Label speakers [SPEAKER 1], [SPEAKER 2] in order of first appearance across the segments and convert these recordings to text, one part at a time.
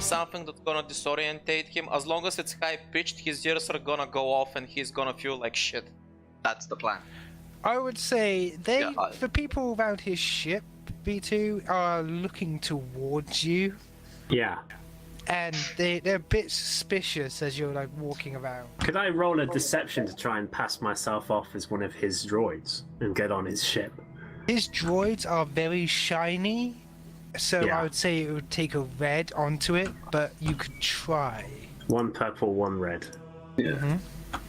[SPEAKER 1] something that's gonna disorientate him. As long as it's high pitched, his ears are gonna go off and he's gonna feel like shit.
[SPEAKER 2] That's the plan.
[SPEAKER 3] I would say the people around his ship, B2, are looking towards you.
[SPEAKER 4] Yeah.
[SPEAKER 3] And they're a bit suspicious as you're like walking around.
[SPEAKER 4] Could I roll a deception to try and pass myself off as one of his droids and get on his ship?
[SPEAKER 3] His droids are very shiny, so
[SPEAKER 4] Yeah.
[SPEAKER 3] I would say it would take a red onto it, but you could try.
[SPEAKER 4] One purple, one red.
[SPEAKER 2] Yeah.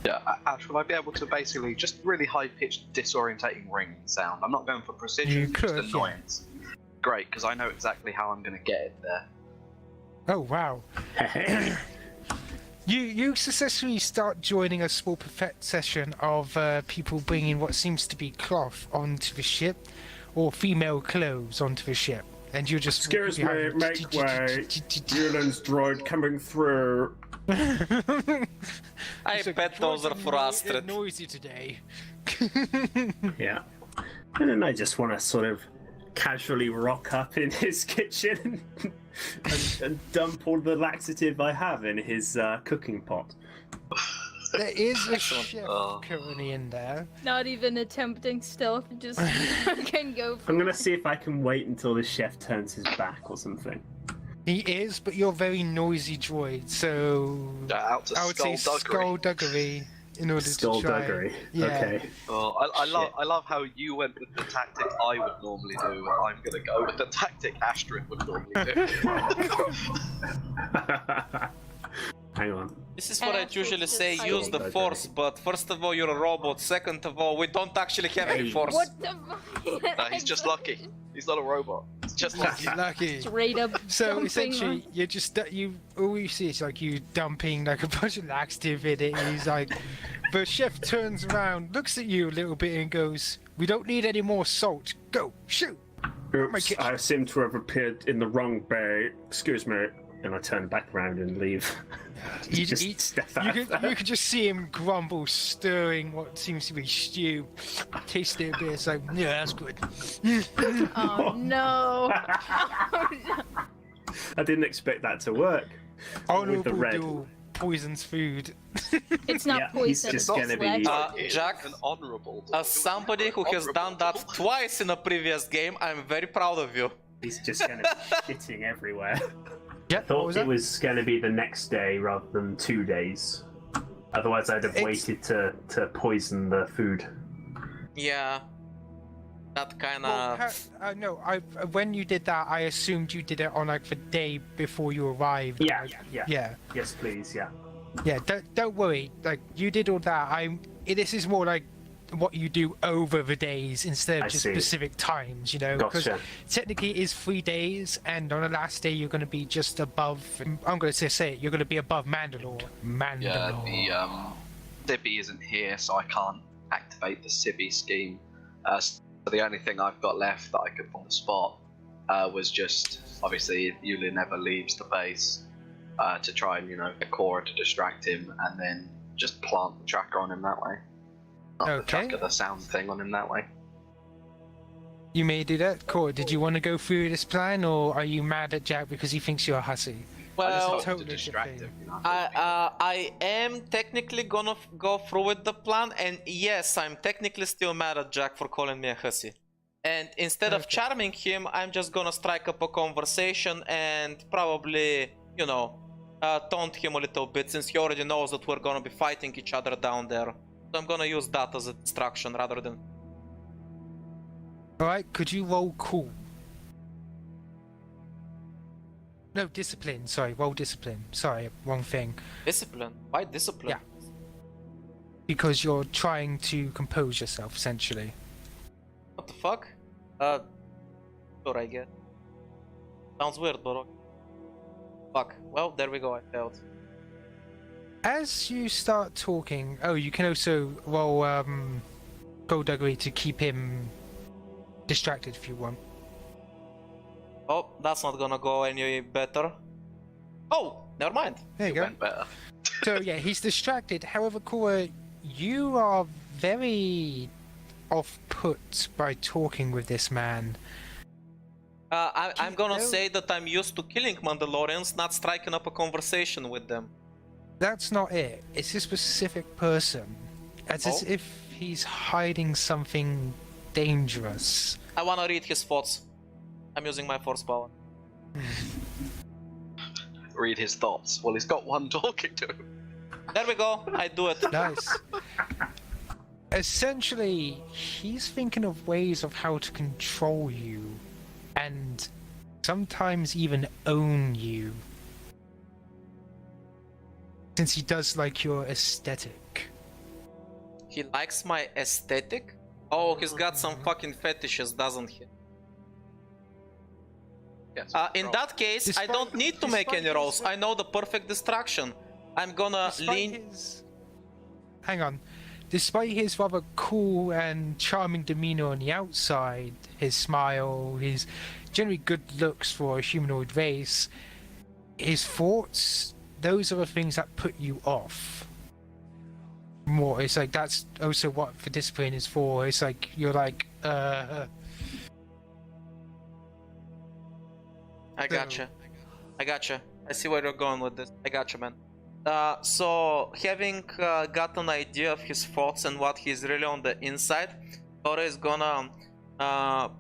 [SPEAKER 2] Yeah, Ash, will I be able to basically just really high-pitched, disorientating ringing sound? I'm not going for precision,
[SPEAKER 3] You could,
[SPEAKER 2] just annoyance. Great, because I know exactly how I'm going to get it there.
[SPEAKER 3] Oh wow! You successfully start joining a small session of people bringing what seems to be cloth onto the ship, or female clothes onto the ship, and you're just.
[SPEAKER 4] Excuse me, make way. Yulin's droid coming through.
[SPEAKER 1] I bet those are for Astrid.
[SPEAKER 3] Noisy today.
[SPEAKER 4] Yeah. And then I just want to sort of casually rock up in his kitchen and dump all the laxative I have in his cooking pot.
[SPEAKER 3] There is a chef currently in there.
[SPEAKER 5] Not even attempting stealth, just can go for
[SPEAKER 4] I'm going to see if I can wait until the chef turns his back or something.
[SPEAKER 3] He is, but you're a very noisy droid, so
[SPEAKER 2] Out to
[SPEAKER 3] I would say skullduggery in order to try.
[SPEAKER 4] Skullduggery.
[SPEAKER 3] Yeah.
[SPEAKER 4] Okay.
[SPEAKER 2] Oh, I love how you went with the tactic I would normally do. I'm going to go with the tactic Astrid would normally do.
[SPEAKER 4] Hang on.
[SPEAKER 1] This is what I usually say, use the force, but first of all you're a robot, second of all we don't actually have any force.
[SPEAKER 5] What the
[SPEAKER 2] No, he's just lucky. He's not a robot. He's just lucky.
[SPEAKER 3] Lucky.
[SPEAKER 5] Straight up
[SPEAKER 3] So
[SPEAKER 5] dumping
[SPEAKER 3] essentially,
[SPEAKER 5] on-
[SPEAKER 3] you're just all you see is like you dumping like a bunch of laxative in it. He's like, the chef turns around, looks at you a little bit, and goes, "We don't need any more salt. Go shoot."
[SPEAKER 4] Oops, I seem to have appeared in the wrong bay. Excuse me. And I turn back around and leave.
[SPEAKER 3] You could just see him grumble, stirring what seems to be stew. Taste it a bit. It's like, yeah, that's good.
[SPEAKER 5] Oh no!
[SPEAKER 4] I didn't expect that to work. With the red.
[SPEAKER 3] Honorable poisons food.
[SPEAKER 5] It's not
[SPEAKER 4] Yeah,
[SPEAKER 5] poison.
[SPEAKER 4] he's just
[SPEAKER 5] it's
[SPEAKER 4] gonna be-
[SPEAKER 5] sweat.
[SPEAKER 1] Jack,
[SPEAKER 2] An honourable.
[SPEAKER 1] as somebody who has done that twice in a previous game, I'm very proud of you.
[SPEAKER 4] He's just going to be shitting everywhere.
[SPEAKER 3] Yeah,
[SPEAKER 4] I thought it was going to be the next day rather than 2 days. Otherwise, I'd have waited to poison the food.
[SPEAKER 1] Yeah. That kind of...
[SPEAKER 3] no, when you did that, I assumed you did it on like the day before you arrived.
[SPEAKER 4] Yeah,
[SPEAKER 3] like,
[SPEAKER 4] yeah.
[SPEAKER 3] Yeah.
[SPEAKER 4] Yes, please, yeah.
[SPEAKER 3] Yeah, don't worry. Like, you did all that. This is more like what you do over the days instead of
[SPEAKER 4] I
[SPEAKER 3] just
[SPEAKER 4] see.
[SPEAKER 3] specific times, you know? Because
[SPEAKER 4] Gotcha.
[SPEAKER 3] technically it is 3 days, and on the last day you're going to be just above... I'm going to say it, you're going to be above Mandalore.
[SPEAKER 2] Yeah, the Sibby isn't here, so I can't activate the Sibby scheme. So the only thing I've got left that I could put on the spot was just, obviously, Yuli never leaves the base to try and, get Cora to distract him, and then just plant the tracker on him that way. Not the
[SPEAKER 3] Okay.
[SPEAKER 2] tracker, the sound thing on him that way.
[SPEAKER 3] You may do that. Cora, did you want to go through this plan, or are you mad at Jack because he thinks you're a hussy?
[SPEAKER 2] I just
[SPEAKER 1] Well,
[SPEAKER 2] wanted to
[SPEAKER 3] totally
[SPEAKER 2] distract
[SPEAKER 3] different.
[SPEAKER 2] him.
[SPEAKER 1] I am technically gonna go through with the plan, and yes, I'm technically still mad at Jack for calling me a hussy. And instead of charming him, I'm just gonna strike up a conversation and probably, taunt him a little bit, since he already knows that we're gonna be fighting each other down there. So I'm gonna use that as a distraction rather than...
[SPEAKER 3] Alright, could you roll cool? No, discipline. Sorry, roll discipline. Sorry, wrong thing.
[SPEAKER 1] Discipline? Why discipline?
[SPEAKER 3] Yeah. Because you're trying to compose yourself, essentially.
[SPEAKER 1] What the fuck? Sure, I get. Sounds weird, but okay. Fuck. Well, there we go, I failed.
[SPEAKER 3] As you start talking... Oh, you can also roll, skullduggery to keep him distracted if you want.
[SPEAKER 1] Oh, that's not gonna go any better. Oh, never mind.
[SPEAKER 3] There you go.
[SPEAKER 2] Went better.
[SPEAKER 3] So yeah, he's distracted. However, Cora, you are very off-put by talking with this man.
[SPEAKER 1] I'm gonna
[SPEAKER 3] No.
[SPEAKER 1] say that I'm used to killing Mandalorians, not striking up a conversation with them.
[SPEAKER 3] That's not it. It's a specific person. It's as
[SPEAKER 1] Oh.
[SPEAKER 3] if he's hiding something dangerous.
[SPEAKER 1] I wanna read his thoughts. I'm using my force power.
[SPEAKER 2] Read his thoughts. Well, he's got one talking to him.
[SPEAKER 1] There we go. I do it.
[SPEAKER 3] Nice. Essentially, he's thinking of ways of how to control you and sometimes even own you. Since he does like your aesthetic.
[SPEAKER 1] He likes my aesthetic? Oh, he's got some fucking fetishes, doesn't he?
[SPEAKER 2] Yes.
[SPEAKER 1] In that case, I don't need to make any rolls. I know the perfect distraction. I'm gonna lean.
[SPEAKER 3] Hang on. Despite his rather cool and charming demeanor on the outside, his smile, his generally good looks for a humanoid race, his thoughts, those are the things that put you off. More, it's like that's also what the discipline is for. It's like you're like,
[SPEAKER 1] I gotcha. I gotcha. I see where you're going with this. I gotcha, man. So, having got an idea of his thoughts and what he's really on the inside, Tora is gonna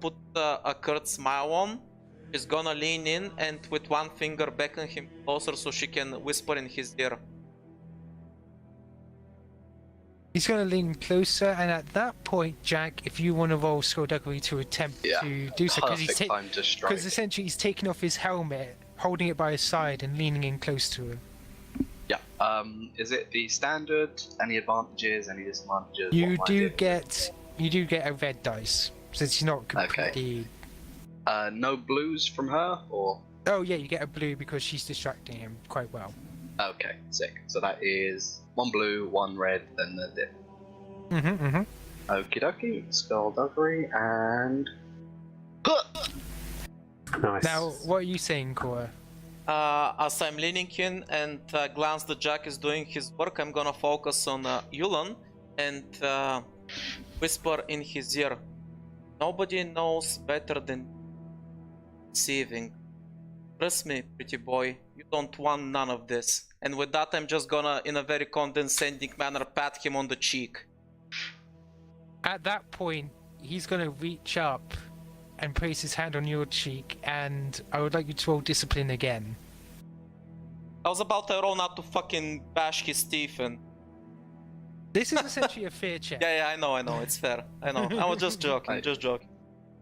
[SPEAKER 1] put a curt smile on. She's gonna lean in and with one finger beckon him closer so she can whisper in his ear.
[SPEAKER 3] he's going to lean closer, and at that point, Jack, if you want to roll skullduggery to attempt to do so,
[SPEAKER 2] Perfect time to strike.
[SPEAKER 3] because essentially he's taking off his helmet, holding it by his side, and leaning in close to him.
[SPEAKER 2] Yeah. Is it the standard? Any advantages? Any disadvantages?
[SPEAKER 3] You
[SPEAKER 2] What am I
[SPEAKER 3] do get a red dice since he's not completely.
[SPEAKER 2] No blues from her, or
[SPEAKER 3] Oh yeah, you get a blue because she's distracting him quite well.
[SPEAKER 2] okay, sick. So that is one blue, one red, then the dip. Okie dokie, skullduggery, and
[SPEAKER 4] Nice.
[SPEAKER 3] Now, what are you saying, Cora?
[SPEAKER 1] As I'm leaning in and glance that Jack is doing his work, I'm gonna focus on Yulan and whisper in his ear. Nobody knows better than deceiving. Trust me, pretty boy, you don't want none of this. And with that, I'm just gonna, in a very condescending manner, pat him on the cheek.
[SPEAKER 3] At that point, he's going to reach up and place his hand on your cheek, and I would like you to roll discipline again.
[SPEAKER 1] I was about to roll not to fucking bash his teeth in.
[SPEAKER 3] This is essentially a fear check.
[SPEAKER 1] Yeah, I know, it's fair. I know. I was just joking, just joking.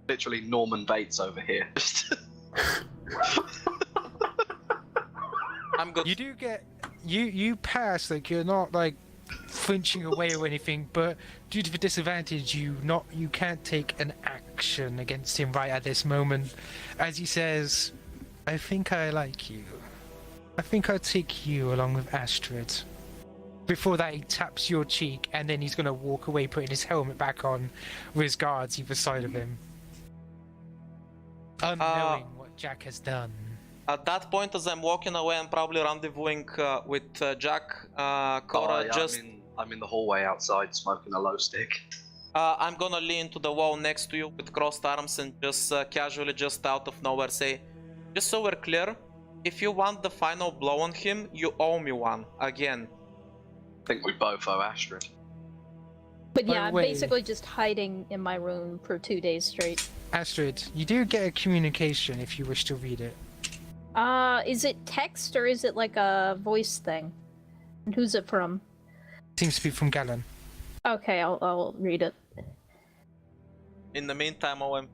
[SPEAKER 2] literally Norman Bates over here.
[SPEAKER 1] I'm good.
[SPEAKER 3] You do get you pass, like you're not like flinching away or anything, but due to the disadvantage, you can't take an action against him right at this moment. As he says, I think I like you. I think I'll take you along with Astrid. Before that, he taps your cheek, and then he's gonna walk away, putting his helmet back on with his guards either side of him. Unknowing what Jack has done.
[SPEAKER 1] At that point, as I'm walking away, I'm probably rendezvousing with Jack, Cora,
[SPEAKER 2] I'm in the hallway outside smoking a low stick.
[SPEAKER 1] I'm gonna lean to the wall next to you with crossed arms and just casually, just out of nowhere say, just so we're clear, if you want the final blow on him, you owe me one, again.
[SPEAKER 2] I think we both owe Astrid.
[SPEAKER 5] But
[SPEAKER 3] By
[SPEAKER 5] yeah,
[SPEAKER 3] the
[SPEAKER 5] I'm
[SPEAKER 3] way-
[SPEAKER 5] basically just hiding in my room for 2 days straight.
[SPEAKER 3] Astrid, you do get a communication if you wish to read it.
[SPEAKER 5] Is it text or is it like a voice thing? And who's it from?
[SPEAKER 3] Seems to be from Galen.
[SPEAKER 5] Okay, I'll read it.
[SPEAKER 1] In the meantime, OM,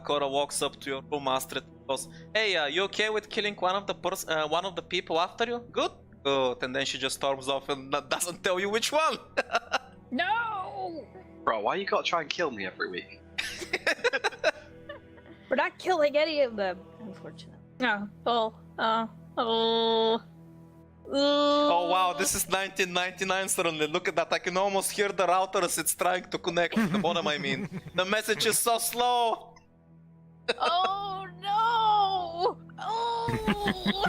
[SPEAKER 1] Cora walks up to your room, Astrid goes, hey, you okay with killing one of the people after you? Good? Good. And then she just storms off and doesn't tell you which one.
[SPEAKER 5] No!
[SPEAKER 2] Bro, why you gotta try and kill me every week?
[SPEAKER 5] We're not killing any of them, unfortunately. No. Oh
[SPEAKER 1] wow, this is 1999 suddenly. Look at that, I can almost hear the router as it's trying to connect with the bottom, I mean. The message is so slow.
[SPEAKER 5] Oh no! Oh!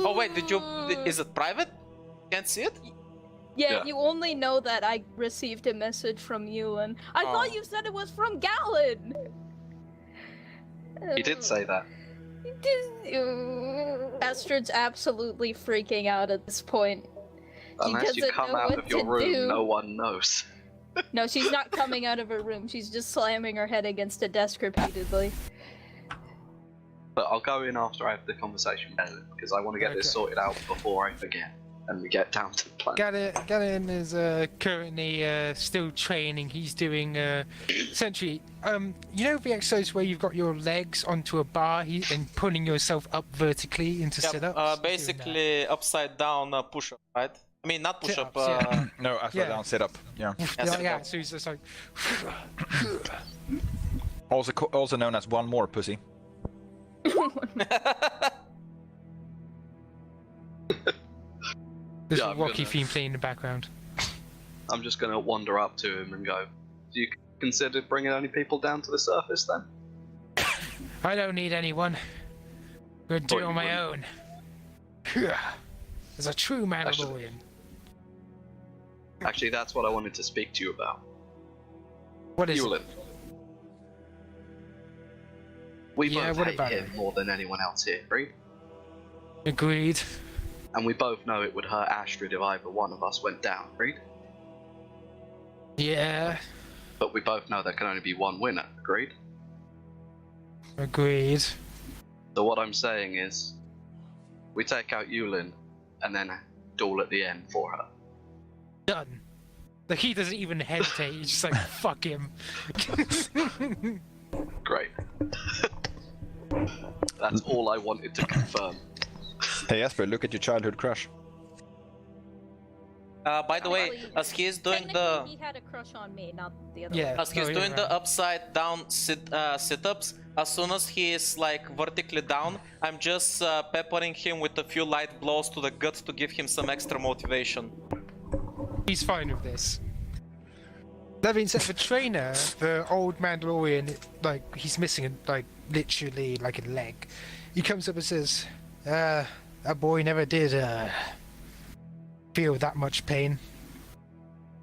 [SPEAKER 1] Oh wait, is it private? Can't see it?
[SPEAKER 2] Yeah.
[SPEAKER 5] you only know that I received a message from you, and I thought you said it was from Galen!
[SPEAKER 2] He did say that.
[SPEAKER 5] Astrid's absolutely freaking out at this point. She
[SPEAKER 2] Unless you
[SPEAKER 5] doesn't
[SPEAKER 2] come
[SPEAKER 5] know
[SPEAKER 2] out
[SPEAKER 5] what
[SPEAKER 2] of your
[SPEAKER 5] to
[SPEAKER 2] room,
[SPEAKER 5] do.
[SPEAKER 2] no one knows.
[SPEAKER 5] No, she's not coming out of her room. She's just slamming her head against a desk repeatedly.
[SPEAKER 2] But I'll go in after I have the conversation with Ellen, because I want to get this sorted out before I forget, and we get down to the plan.
[SPEAKER 3] Galen is currently still training. He's doing essentially, you know the exercise where you've got your legs onto a bar and pulling yourself up vertically into sit-ups?
[SPEAKER 1] Basically upside down push-up, right? I mean, not push-up.
[SPEAKER 3] Sit-ups, yeah.
[SPEAKER 6] No, upside down sit up. Yeah.
[SPEAKER 3] Yeah, so he's just like.
[SPEAKER 6] Also known as one more pussy.
[SPEAKER 3] There's
[SPEAKER 2] Yeah,
[SPEAKER 3] a
[SPEAKER 2] I'm
[SPEAKER 3] Rocky
[SPEAKER 2] gonna-
[SPEAKER 3] theme playing in the background.
[SPEAKER 2] I'm just going to wander up to him and go, do you consider bringing any people down to the surface then?
[SPEAKER 3] I don't need anyone. I'm gonna do it
[SPEAKER 2] Thought
[SPEAKER 3] on
[SPEAKER 2] you
[SPEAKER 3] my own. As a true Mandalorian.
[SPEAKER 2] Actually, that's what I wanted to speak to you about.
[SPEAKER 3] What is it?
[SPEAKER 2] Yulin. We
[SPEAKER 3] Yeah,
[SPEAKER 2] both
[SPEAKER 3] what
[SPEAKER 2] hate
[SPEAKER 3] about
[SPEAKER 2] him
[SPEAKER 3] him?
[SPEAKER 2] more than anyone else here, right?
[SPEAKER 3] Agreed.
[SPEAKER 2] And we both know it would hurt Astrid if either one of us went down, right?
[SPEAKER 3] Yeah,
[SPEAKER 2] But we both know there can only be one winner, agreed?
[SPEAKER 3] agreed.
[SPEAKER 2] So what I'm saying is, we take out Yulin, and then duel at the end for her.
[SPEAKER 3] Done. Like, he doesn't even hesitate, he's just like, fuck him.
[SPEAKER 2] Great. That's all I wanted to confirm.
[SPEAKER 6] Hey Esper, look at your childhood crush.
[SPEAKER 1] By the way,
[SPEAKER 5] Actually,
[SPEAKER 1] as he's doing
[SPEAKER 5] Technically,
[SPEAKER 1] the
[SPEAKER 5] he had a crush on me, not the other
[SPEAKER 3] Yeah.
[SPEAKER 5] way.
[SPEAKER 1] as he's
[SPEAKER 3] No, you're
[SPEAKER 1] doing the
[SPEAKER 3] right.
[SPEAKER 1] upside down sit-ups, as soon as he is like vertically down, I'm just peppering him with a few light blows to the gut to give him some extra motivation.
[SPEAKER 3] He's fine with this. That being said, the trainer, the old Mandalorian, like, he's missing, like, literally, like, a leg. He comes up and says, that boy never did, feel that much pain.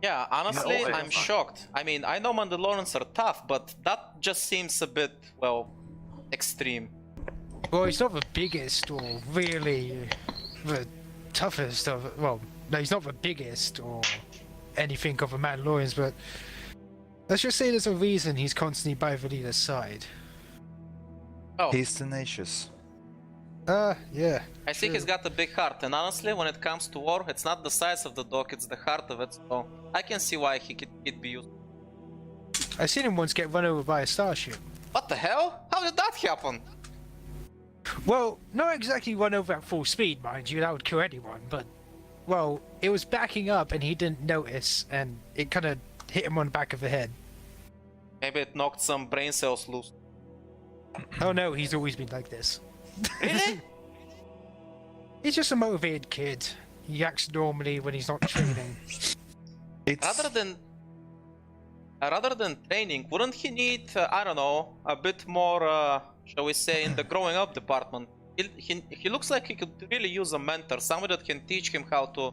[SPEAKER 1] Yeah, honestly,
[SPEAKER 2] No,
[SPEAKER 1] I'm shocked. I mean, I know Mandalorians are tough, but that just seems a bit, well, extreme.
[SPEAKER 3] Well, he's not the biggest or really the toughest of, well, no, he's not the biggest or anything of the Mandalorians, but let's just say there's a reason he's constantly by the leader's side.
[SPEAKER 1] Oh,
[SPEAKER 6] He's tenacious.
[SPEAKER 3] Yeah.
[SPEAKER 1] I think he's
[SPEAKER 3] true.
[SPEAKER 1] got a big heart, and honestly, when it comes to war, it's not the size of the dog, it's the heart of it, so I can see why he'd be used.
[SPEAKER 3] I seen him once get run over by a starship.
[SPEAKER 1] What the hell? How did that happen?
[SPEAKER 3] Well, not exactly run over at full speed, mind you, that would kill anyone, but, well, it was backing up and he didn't notice, and it kind of hit him on the back of the head.
[SPEAKER 1] Maybe it knocked some brain cells loose.
[SPEAKER 3] Oh no, he's always been like this.
[SPEAKER 1] Really?
[SPEAKER 3] He's just a motivated kid. He acts normally when he's not training.
[SPEAKER 6] It's
[SPEAKER 1] Rather than training, wouldn't he need, I don't know, a bit more, shall we say, in the growing up department? He looks like he could really use a mentor, someone that can teach him how to,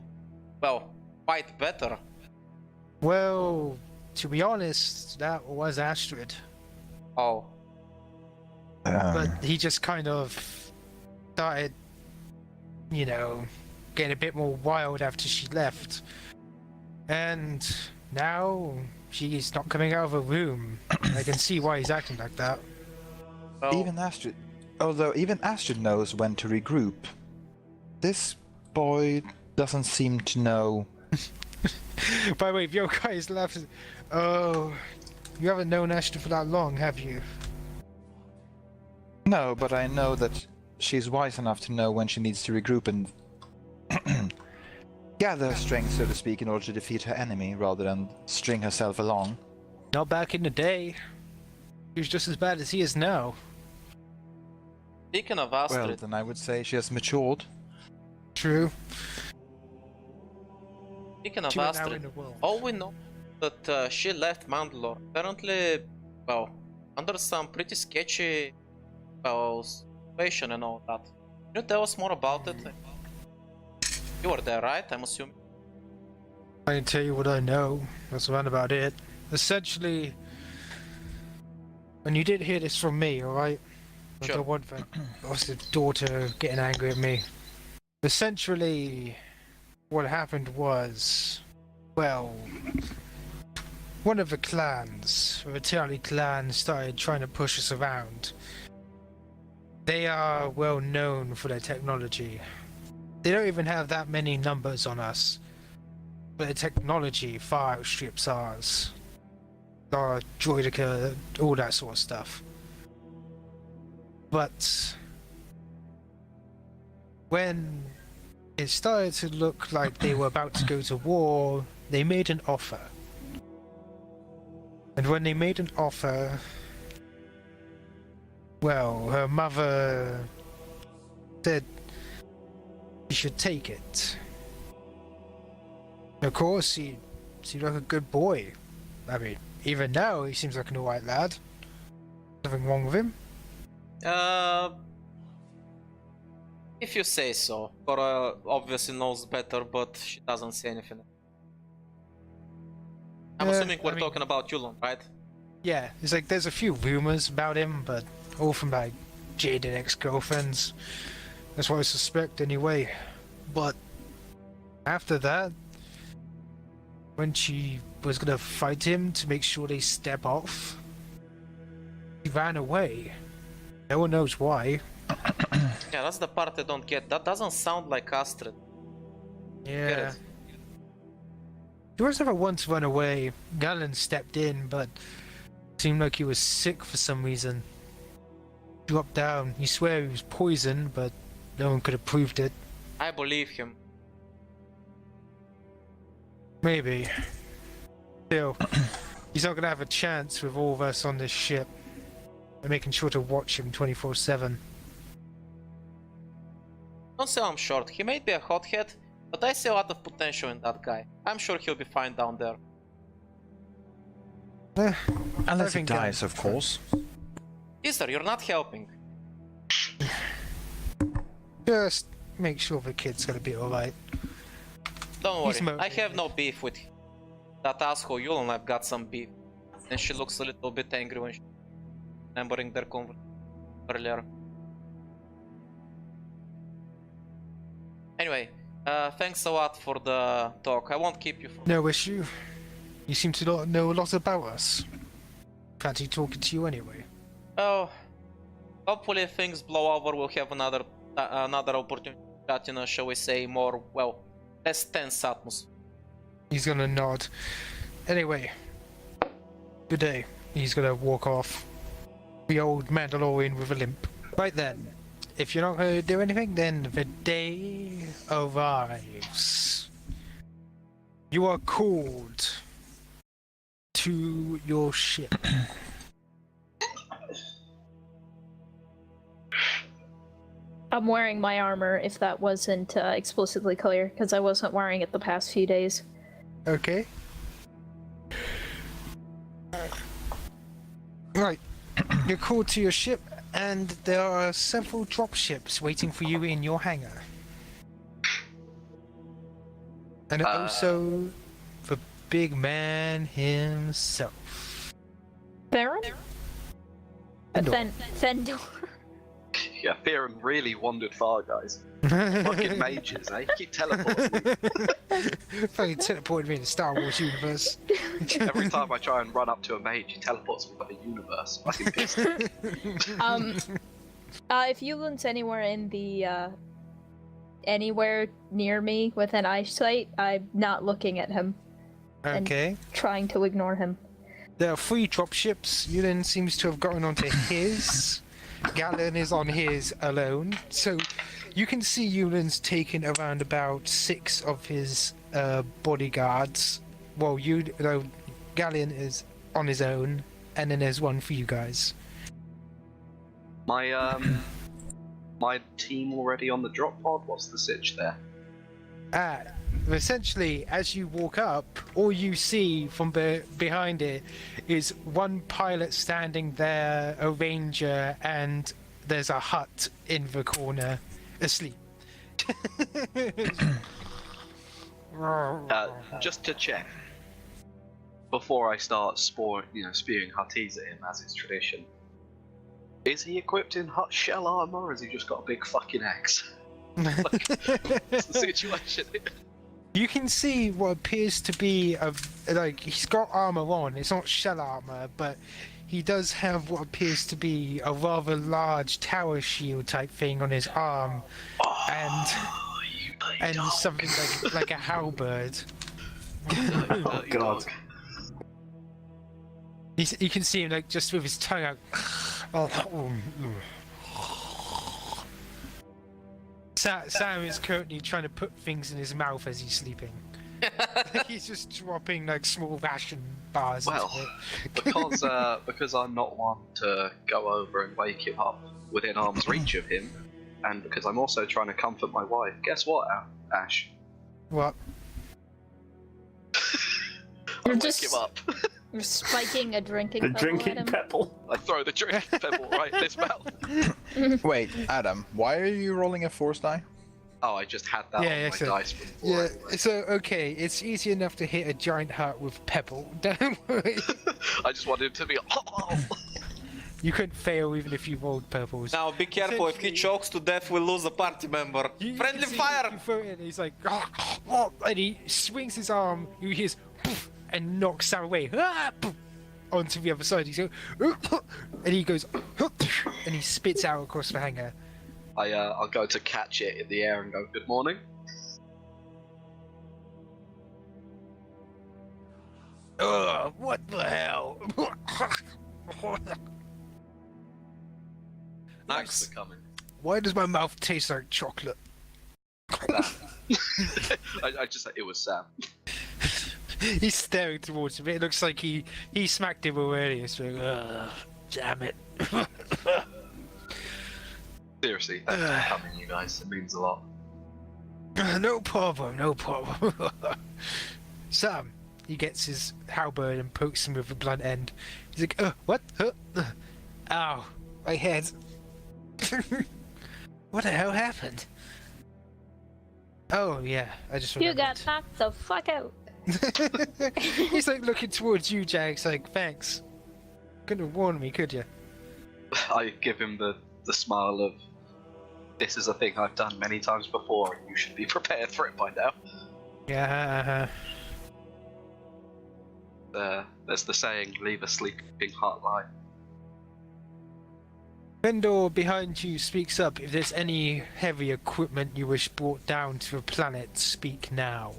[SPEAKER 1] well, fight better.
[SPEAKER 3] Well, to be honest, that was Astrid.
[SPEAKER 1] Oh,
[SPEAKER 3] But he just kind of started, you know, getting a bit more wild after she left. And now she's not coming out of her room. I can see why he's acting like that.
[SPEAKER 1] well,
[SPEAKER 6] even Astrid. Although even Astrid knows when to regroup. This boy doesn't seem to know.
[SPEAKER 3] By the way, if your guy is laughing, oh, you haven't known Astrid for that long, have you?
[SPEAKER 6] No, but I know that she's wise enough to know when she needs to regroup and gather her strength, so to speak, in order to defeat her enemy, rather than string herself along.
[SPEAKER 3] Not back in the day. He was just as bad as he is now.
[SPEAKER 1] speaking of
[SPEAKER 6] Well,
[SPEAKER 1] Astrid,
[SPEAKER 6] then I would say she has matured.
[SPEAKER 3] True.
[SPEAKER 1] speaking of
[SPEAKER 3] She went out
[SPEAKER 1] Astrid,
[SPEAKER 3] in the world.
[SPEAKER 1] all we know that she left Mandalore. Apparently, well, under some pretty sketchy, well, situation and all that. Can you tell us more about it? You were there, right? I'm assuming.
[SPEAKER 3] I can tell you what I know. That's about it. Essentially, and you did hear this from me, alright? I
[SPEAKER 1] Sure.
[SPEAKER 3] don't want the daughter getting angry at me. Essentially, what happened was, well, one of the clans, the Italian clan, started trying to push us around. They are well known for their technology. They don't even have that many numbers on us, but their technology far outstrips ours. Our droidica, all that sort of stuff. But when it started to look like they were about to go to war, they made an offer. And when they made an offer, well, her mother said she should take it. Of course, he seemed like a good boy. I mean, even now, he seems like an alright lad. Nothing wrong with him.
[SPEAKER 1] If you say so. Cora obviously knows better, but she doesn't say anything. I'm assuming we're talking about Yulon, right?
[SPEAKER 3] Yeah, it's like there's a few rumors about him, but all from like jaded ex-girlfriends. That's what I suspect anyway. But after that, when she was gonna fight him to make sure they step off, he ran away. No one knows why.
[SPEAKER 1] Yeah, that's the part I don't get. That doesn't sound like Astrid. Get
[SPEAKER 3] Yeah.
[SPEAKER 1] it?
[SPEAKER 3] He was never once run away. Galen stepped in, but seemed like he was sick for some reason. Dropped down. He swear he was poisoned, but no one could have proved it.
[SPEAKER 1] I believe him.
[SPEAKER 3] Maybe. Still, he's not gonna have a chance with all of us on this ship. I'm making sure to watch him 24/7.
[SPEAKER 1] Don't say I'm short. He may be a hothead, but I see a lot of potential in that guy. I'm sure he'll be fine down there.
[SPEAKER 6] Unless he
[SPEAKER 3] think
[SPEAKER 6] dies, of course.
[SPEAKER 1] Easter, you're not helping.
[SPEAKER 3] Just make sure the kid's gonna be alright.
[SPEAKER 1] Don't
[SPEAKER 3] He's
[SPEAKER 1] worry, I
[SPEAKER 3] motivated.
[SPEAKER 1] have no beef with him. That asshole Yulon, I've got some beef. And she looks a little bit angry when she's remembering their conversation earlier. Anyway, thanks a lot for the talk. I won't keep you for...
[SPEAKER 3] No issue. You seem to not know a lot about us. Fancy talking to you anyway.
[SPEAKER 1] Oh, hopefully if things blow over, we'll have another opportunity to chat in a, shall we say, more, well, less tense atmosphere.
[SPEAKER 3] He's gonna nod. Anyway, good day. He's gonna walk off. The old Mandalorian with a limp. Right then, if you're not gonna do anything, then the day arrives. You are called to your ship.
[SPEAKER 5] I'm wearing my armor, if that wasn't explicitly clear, because I wasn't wearing it the past few days.
[SPEAKER 3] Okay. Right. You're called to your ship, and there are several dropships waiting for you in your hangar. And also, the big man himself.
[SPEAKER 5] Baron?
[SPEAKER 3] Fendor.
[SPEAKER 5] Fendor.
[SPEAKER 2] Yeah, Theron really wandered far, guys. Fucking mages, eh? Keep teleporting.
[SPEAKER 3] Fucking teleported me in the Star Wars universe.
[SPEAKER 2] Every time I try and run up to a mage, he teleports me by the universe. Fucking pissed.
[SPEAKER 5] If Yulin's anywhere in the, anywhere near me within eyesight, I'm not looking at him.
[SPEAKER 3] Okay.
[SPEAKER 5] Trying to ignore him.
[SPEAKER 3] There are 3 dropships. Yulin seems to have gotten onto his. Galen is on his alone. So you can see Yulin's taken around about 6 of his bodyguards. Well, Galen is on his own, and then there's one for you guys.
[SPEAKER 2] My team already on the drop pod? What's the sitch there?
[SPEAKER 3] Essentially, as you walk up, all you see from behind it is one pilot standing there, a ranger, and there's a hut in the corner, asleep.
[SPEAKER 2] Just to check, before I start spewing hutties at him as is tradition, is he equipped in hut shell armor, or has he just got a big fucking axe? Like, what's the situation here?
[SPEAKER 3] You can see what appears to be he's got armor on. It's not shell armor, but he does have what appears to be a rather large tower shield type thing on his arm, and something like a halberd.
[SPEAKER 4] Oh god.
[SPEAKER 3] You can see him like just with his tongue out. Sam is currently trying to put things in his mouth as he's sleeping. He's just dropping like small ration bars.
[SPEAKER 2] Well, because I'm not one to go over and wake him up within arm's reach of him, and because I'm also trying to comfort my wife. Guess what, Ash?
[SPEAKER 3] What?
[SPEAKER 2] I
[SPEAKER 5] You're
[SPEAKER 2] wake
[SPEAKER 5] just-
[SPEAKER 2] him up.
[SPEAKER 5] You're spiking a drinking
[SPEAKER 4] The
[SPEAKER 5] pebble at
[SPEAKER 4] drinking
[SPEAKER 5] him.
[SPEAKER 4] pebble.
[SPEAKER 2] I throw the drinking pebble right in his mouth.
[SPEAKER 6] Wait, Adam, why are you rolling a force die?
[SPEAKER 2] Oh, I just had that on my dice before.
[SPEAKER 3] Yeah,
[SPEAKER 2] Anyway.
[SPEAKER 3] so okay, it's easy enough to hit a giant heart with pebble. Don't worry.
[SPEAKER 2] I just wanted him to be. Oh.
[SPEAKER 3] You couldn't fail even if you rolled purples.
[SPEAKER 1] Now be careful, if he
[SPEAKER 3] Essentially-
[SPEAKER 1] chokes to death, we'll lose a party member.
[SPEAKER 3] You
[SPEAKER 1] Friendly
[SPEAKER 3] can see
[SPEAKER 1] fire!
[SPEAKER 3] you throw it in, he's like, and he swings his arm. You hear poof, and knocks Sam away poof, onto the other side. He's going, and he goes, and he spits out across the hangar.
[SPEAKER 2] I'll go to catch it in the air and go, "Good morning."
[SPEAKER 3] Ugh, what the hell?
[SPEAKER 2] Thanks for coming.
[SPEAKER 3] Why does my mouth taste like chocolate?
[SPEAKER 2] I just said it was Sam.
[SPEAKER 3] He's staring towards him. It looks like he smacked him already. It's like, damn it.
[SPEAKER 2] Seriously, thanks for coming, you guys. It means a lot.
[SPEAKER 3] No problem, no problem. Sam, he gets his halberd and pokes him with the blunt end. He's like, what? Ow, my head. What the hell happened? Oh, yeah, I just
[SPEAKER 5] You
[SPEAKER 3] remembered.
[SPEAKER 5] got knocked the fuck out.
[SPEAKER 3] He's like looking towards you, Jax, like, thanks. Couldn't have warned me, could you?
[SPEAKER 2] I give him the smile of, "This is a thing I've done many times before, and you should be prepared for it by now."
[SPEAKER 3] Yeah.
[SPEAKER 2] There's the saying, "Leave a sleeping heart lie."
[SPEAKER 3] Vendor behind you speaks up. If there's any heavy equipment you wish brought down to the planet, speak now.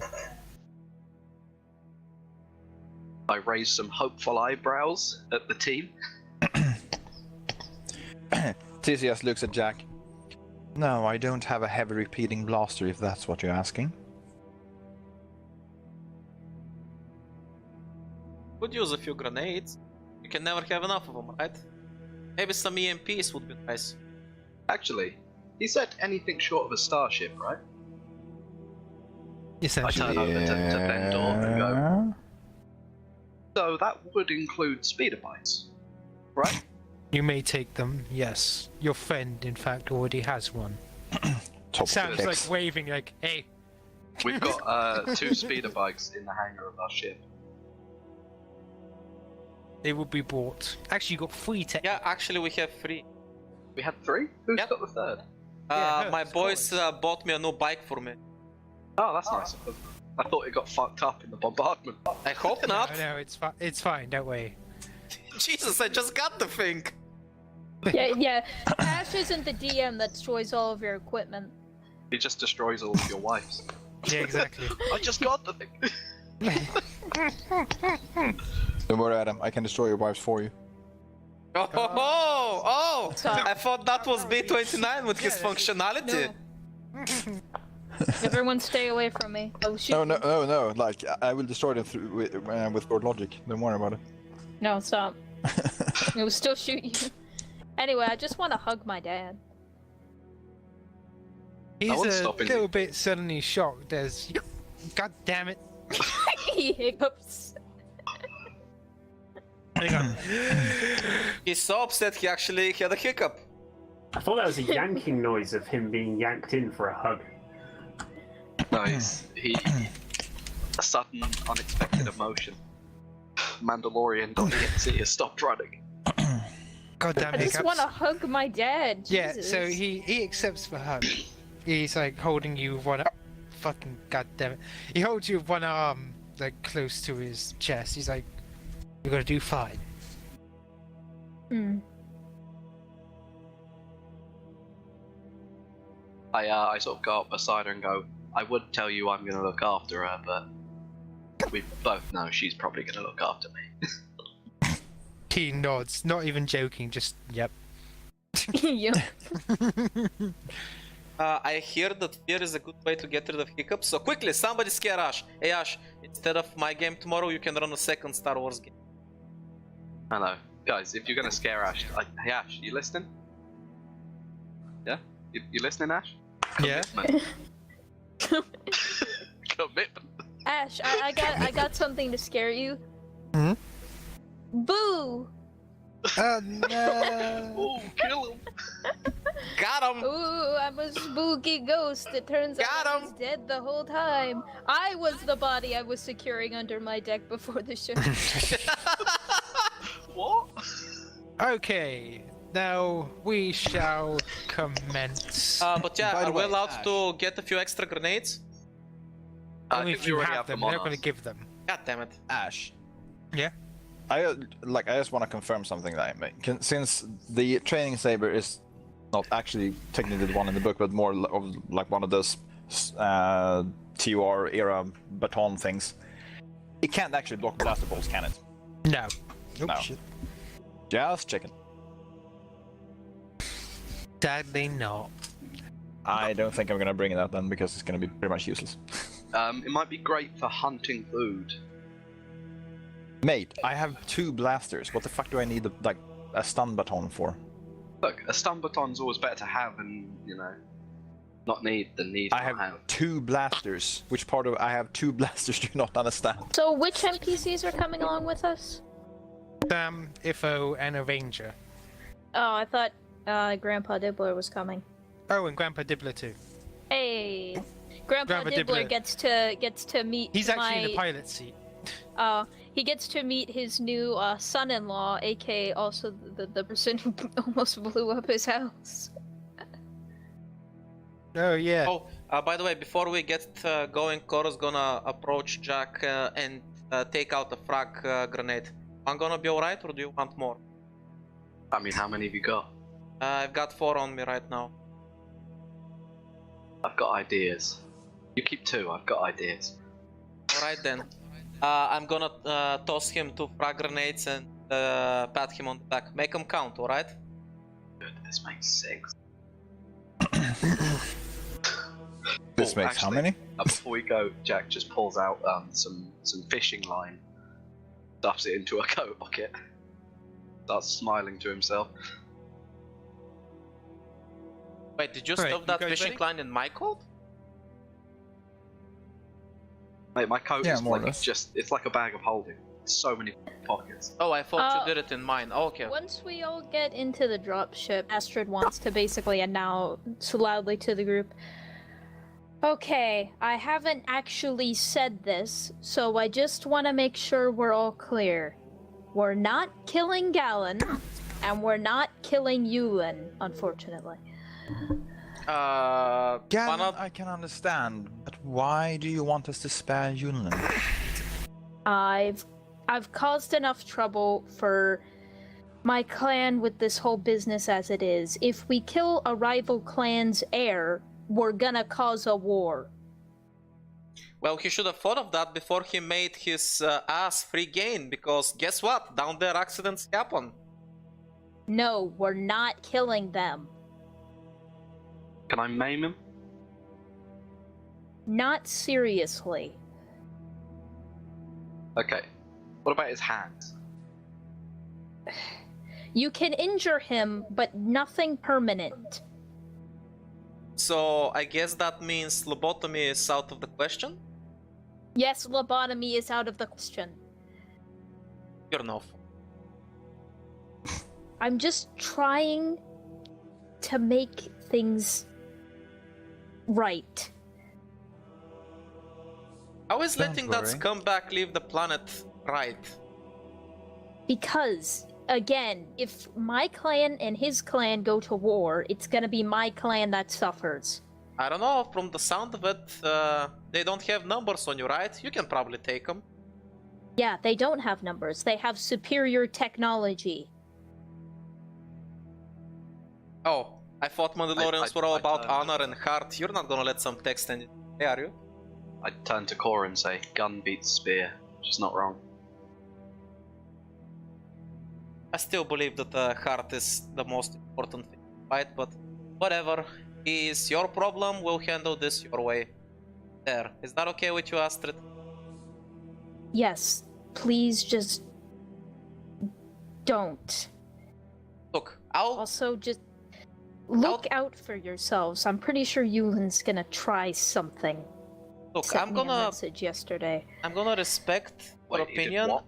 [SPEAKER 2] I raise some hopeful eyebrows at the team.
[SPEAKER 6] TCS looks at Jack. No, I don't have a heavy repeating blaster if that's what you're asking.
[SPEAKER 1] Could use a few grenades. You can never have enough of them, right? Maybe some EMPs would be nice.
[SPEAKER 2] Actually, he said anything short of a starship, right? I
[SPEAKER 3] Essentially.
[SPEAKER 2] turn over to Vendor and go, "So that would include speeder bikes, right?"
[SPEAKER 3] You may take them, yes. Your friend, in fact, already has one.
[SPEAKER 6] Top
[SPEAKER 3] Sam's
[SPEAKER 6] picks.
[SPEAKER 3] like waving, like, hey.
[SPEAKER 2] We've got 2 speeder bikes in the hangar of our ship.
[SPEAKER 3] They will be bought. Actually, you got 3 tech.
[SPEAKER 1] Yeah, actually we have 3.
[SPEAKER 2] We had 3? Who's
[SPEAKER 1] Yep.
[SPEAKER 2] got the 3rd?
[SPEAKER 3] Yeah,
[SPEAKER 1] My
[SPEAKER 3] it's
[SPEAKER 1] boys bought me a new bike for me.
[SPEAKER 2] Oh, that's nice of them. I thought it got fucked up in the bombardment.
[SPEAKER 1] I hope not.
[SPEAKER 3] No, it's fine, don't worry.
[SPEAKER 1] Jesus, I just got the thing.
[SPEAKER 5] Yeah. Ash isn't the DM that destroys all of your equipment.
[SPEAKER 2] It just destroys all of your wives.
[SPEAKER 3] Yeah, exactly.
[SPEAKER 2] I just got the thing.
[SPEAKER 6] Don't worry, Adam. I can destroy your wives for you.
[SPEAKER 1] Oh!
[SPEAKER 5] Stop.
[SPEAKER 1] I thought that was B29 with his
[SPEAKER 3] Yeah,
[SPEAKER 1] functionality.
[SPEAKER 5] No. Everyone stay away from me. Oh shoot.
[SPEAKER 6] No. Like, I will destroy them through with board logic. Don't worry about it.
[SPEAKER 5] No, stop. It will still shoot you. Anyway, I just want to hug my dad.
[SPEAKER 3] He's
[SPEAKER 2] one's
[SPEAKER 3] a
[SPEAKER 2] stopping
[SPEAKER 3] little
[SPEAKER 2] you.
[SPEAKER 3] bit suddenly shocked as, God damn it.
[SPEAKER 5] He hiccups.
[SPEAKER 3] Hang on.
[SPEAKER 1] He's so upset he actually had a hiccup.
[SPEAKER 4] I thought that was a yanking noise of him being yanked in for a hug.
[SPEAKER 2] No, he A sudden, unexpected emotion. Mandalorian got EXE has stopped running.
[SPEAKER 3] God damn
[SPEAKER 5] I just
[SPEAKER 3] hiccups.
[SPEAKER 5] want to hug my dad.
[SPEAKER 3] Yeah,
[SPEAKER 5] Jesus.
[SPEAKER 3] so he accepts the hug. He's like holding you with one arm. Fucking goddamn it. He holds you with one arm, like close to his chest. He's like, "You're gonna do fine."
[SPEAKER 5] Hmm.
[SPEAKER 2] I sort of go up beside her and go, I would tell you I'm going to look after her, but we both know she's probably going to look after me.
[SPEAKER 3] He nods, not even joking, just yep.
[SPEAKER 5] Yep.
[SPEAKER 1] I hear that fear is a good way to get rid of hiccups. So quickly, somebody scare Ash. Hey Ash, instead of my game tomorrow, you can run a second Star Wars game.
[SPEAKER 2] Hello. Guys, if you're going to scare Ash, hey Ash, you listening? Yeah? You listening, Ash?
[SPEAKER 3] Yeah.
[SPEAKER 2] Commitment. Commitment.
[SPEAKER 5] Ash, I got something to scare you.
[SPEAKER 3] Hmm?
[SPEAKER 5] Boo!
[SPEAKER 3] Oh no!
[SPEAKER 2] Oh, kill him!
[SPEAKER 1] Got him!
[SPEAKER 5] Ooh, I'm a spooky ghost. It turns
[SPEAKER 1] Got
[SPEAKER 5] out I
[SPEAKER 1] him.
[SPEAKER 5] was dead the whole time. I was the body I was securing under my deck before the show.
[SPEAKER 2] What?
[SPEAKER 3] Okay, now we shall commence.
[SPEAKER 1] But yeah,
[SPEAKER 6] By the
[SPEAKER 1] are we
[SPEAKER 6] way,
[SPEAKER 1] allowed
[SPEAKER 6] Ash.
[SPEAKER 1] to get a few extra grenades?
[SPEAKER 3] Only
[SPEAKER 2] think
[SPEAKER 3] if
[SPEAKER 2] we
[SPEAKER 3] you
[SPEAKER 2] already
[SPEAKER 3] have them,
[SPEAKER 2] on
[SPEAKER 3] they're not going
[SPEAKER 2] us.
[SPEAKER 3] to give them.
[SPEAKER 1] God damn it.
[SPEAKER 6] Ash.
[SPEAKER 3] Yeah.
[SPEAKER 6] I just want to confirm something that I made. Since the training saber is not actually technically the one in the book, but more of like one of those TUR era baton things, it can't actually block blaster bolts, can it?
[SPEAKER 3] No. Oh,
[SPEAKER 6] No.
[SPEAKER 3] shit.
[SPEAKER 6] Just checking.
[SPEAKER 3] Sadly not.
[SPEAKER 6] I don't think I'm gonna bring it out then because it's gonna be pretty much useless.
[SPEAKER 2] It might be great for hunting food.
[SPEAKER 6] Mate, I have 2 blasters. What the fuck do I need like a stun baton for?
[SPEAKER 2] Look, a stun baton's always better to have and, you know, not need than need
[SPEAKER 6] I
[SPEAKER 2] not
[SPEAKER 6] have 2 blasters. Which part of I have 2 blasters do you not understand?
[SPEAKER 5] So, which NPCs are coming along with us?
[SPEAKER 3] Sam, Ifo, and a ranger.
[SPEAKER 5] Oh, I thought Grandpa Dibler was coming.
[SPEAKER 3] Oh, and Grandpa Dibler too.
[SPEAKER 5] Hey, Grandpa
[SPEAKER 3] Grandpa
[SPEAKER 5] Dibler
[SPEAKER 3] Dibler.
[SPEAKER 5] gets to meet.
[SPEAKER 3] He's actually in the
[SPEAKER 5] my-
[SPEAKER 3] pilot seat.
[SPEAKER 5] He gets to meet his new son-in-law, aka also the person who almost blew up his house.
[SPEAKER 3] Oh yeah.
[SPEAKER 1] Oh, by the way, before we get going, Cora's gonna approach Jack and take out a frag grenade. I'm gonna be alright, or do you want more?
[SPEAKER 2] I mean, how many have you got?
[SPEAKER 1] I've got 4 on me right now.
[SPEAKER 2] I've got ideas. You keep 2, I've got ideas.
[SPEAKER 1] Alright then. I'm gonna toss him 2 frag grenades and pat him on the back. Make him count, alright?
[SPEAKER 2] Good, this makes 6.
[SPEAKER 6] This
[SPEAKER 2] Oh,
[SPEAKER 6] makes how
[SPEAKER 2] actually,
[SPEAKER 6] many?
[SPEAKER 2] Before we go, Jack just pulls out some fishing line, stuffs it into a coat pocket, starts smiling to himself.
[SPEAKER 1] Wait, did you
[SPEAKER 3] Alright,
[SPEAKER 1] stuff
[SPEAKER 3] you
[SPEAKER 1] that
[SPEAKER 3] guys
[SPEAKER 1] fishing
[SPEAKER 3] ready?
[SPEAKER 1] line in my coat?
[SPEAKER 2] Mate, my coat
[SPEAKER 6] Yeah,
[SPEAKER 2] is
[SPEAKER 6] more or
[SPEAKER 2] like
[SPEAKER 6] less.
[SPEAKER 2] it's like a bag of holding. So many pockets.
[SPEAKER 1] Oh, I thought
[SPEAKER 5] Uh,
[SPEAKER 1] you did it in mine. Okay.
[SPEAKER 5] Once we all get into the dropship, Astrid wants to basically announce loudly to the group. Okay, I haven't actually said this, so I just want to make sure we're all clear. We're not killing Galen, and we're not killing Yulin, unfortunately.
[SPEAKER 6] Yeah,
[SPEAKER 1] Wanna-
[SPEAKER 6] I can understand, but why do you want us to spare Yunlin?
[SPEAKER 5] I've caused enough trouble for my clan with this whole business as it is. If we kill a rival clan's heir, we're gonna cause a war.
[SPEAKER 1] Well, he should have thought of that before he made his ass free gain, because guess what? Down there accidents happen.
[SPEAKER 5] No, we're not killing them.
[SPEAKER 2] Can I maim him?
[SPEAKER 5] Not seriously.
[SPEAKER 2] Okay. What about his hands?
[SPEAKER 5] You can injure him, but nothing permanent.
[SPEAKER 1] So I guess that means lobotomy is out of the question?
[SPEAKER 5] Yes, lobotomy is out of the question.
[SPEAKER 1] You're no.
[SPEAKER 5] I'm just trying to make things right.
[SPEAKER 1] How is
[SPEAKER 6] Don't
[SPEAKER 1] letting that
[SPEAKER 6] worry.
[SPEAKER 1] scumbag leave the planet right?
[SPEAKER 5] Because, again, if my clan and his clan go to war, it's gonna be my clan that suffers.
[SPEAKER 1] I don't know, from the sound of it, they don't have numbers on you, right? You can probably take them.
[SPEAKER 5] Yeah, they don't have numbers. They have superior technology.
[SPEAKER 1] Oh, I thought Mandalorians
[SPEAKER 2] I-
[SPEAKER 1] were all
[SPEAKER 2] I
[SPEAKER 1] about
[SPEAKER 2] turned-
[SPEAKER 1] honor and heart. You're not gonna let some text in it, are you?
[SPEAKER 2] I turn to Cora and say, gun beats spear. She's not wrong.
[SPEAKER 1] I still believe that heart is the most important thing to fight, but whatever. Is your problem, we'll handle this your way. There. Is that okay with you, Astrid?
[SPEAKER 5] Yes, please just don't.
[SPEAKER 1] Look, I'll...
[SPEAKER 5] Also, just look out for yourselves. I'm pretty sure Yulin's gonna try something.
[SPEAKER 1] Look,
[SPEAKER 5] Sent
[SPEAKER 1] I'm
[SPEAKER 5] me a
[SPEAKER 1] gonna...
[SPEAKER 5] message yesterday.
[SPEAKER 1] I'm gonna respect your
[SPEAKER 2] Wait, he did
[SPEAKER 1] opinion.
[SPEAKER 2] what?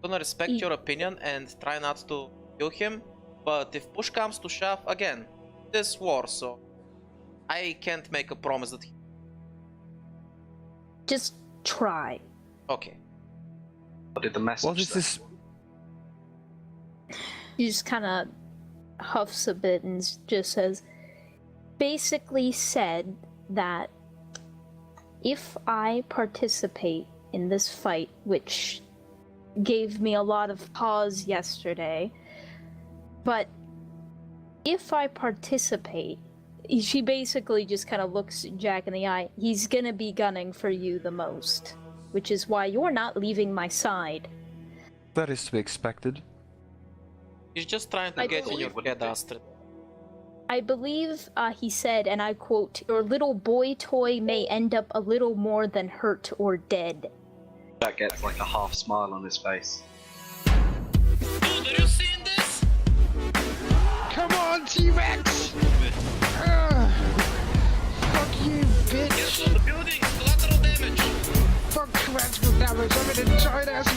[SPEAKER 1] I'm gonna respect your opinion and try not to kill him. But if push comes to shove, again, this war, so I can't make a promise that.
[SPEAKER 5] Just try.
[SPEAKER 1] Okay.
[SPEAKER 2] What did the message
[SPEAKER 6] What is
[SPEAKER 2] say?
[SPEAKER 6] this?
[SPEAKER 5] He just kind of huffs a bit and just says, basically said that if I participate in this fight, which gave me a lot of pause yesterday, but if I participate, she basically just kind of looks Jack in the eye. He's gonna be gunning for you the most, which is why you're not leaving my side.
[SPEAKER 6] That is to be expected.
[SPEAKER 1] He's just trying to
[SPEAKER 5] I
[SPEAKER 1] get in
[SPEAKER 5] believe-
[SPEAKER 1] your head, Astrid.
[SPEAKER 5] I believe he said, and I quote, "Your little boy toy may end up a little more than hurt or dead."
[SPEAKER 2] Jack gets like a half smile on his face.
[SPEAKER 1] Dude, are you seeing this?
[SPEAKER 3] Come on, T-Rex! Fuck you, bitch!
[SPEAKER 1] Yes, on the building, collateral damage.
[SPEAKER 3] Fuck collateral damage, I'm in a giant ass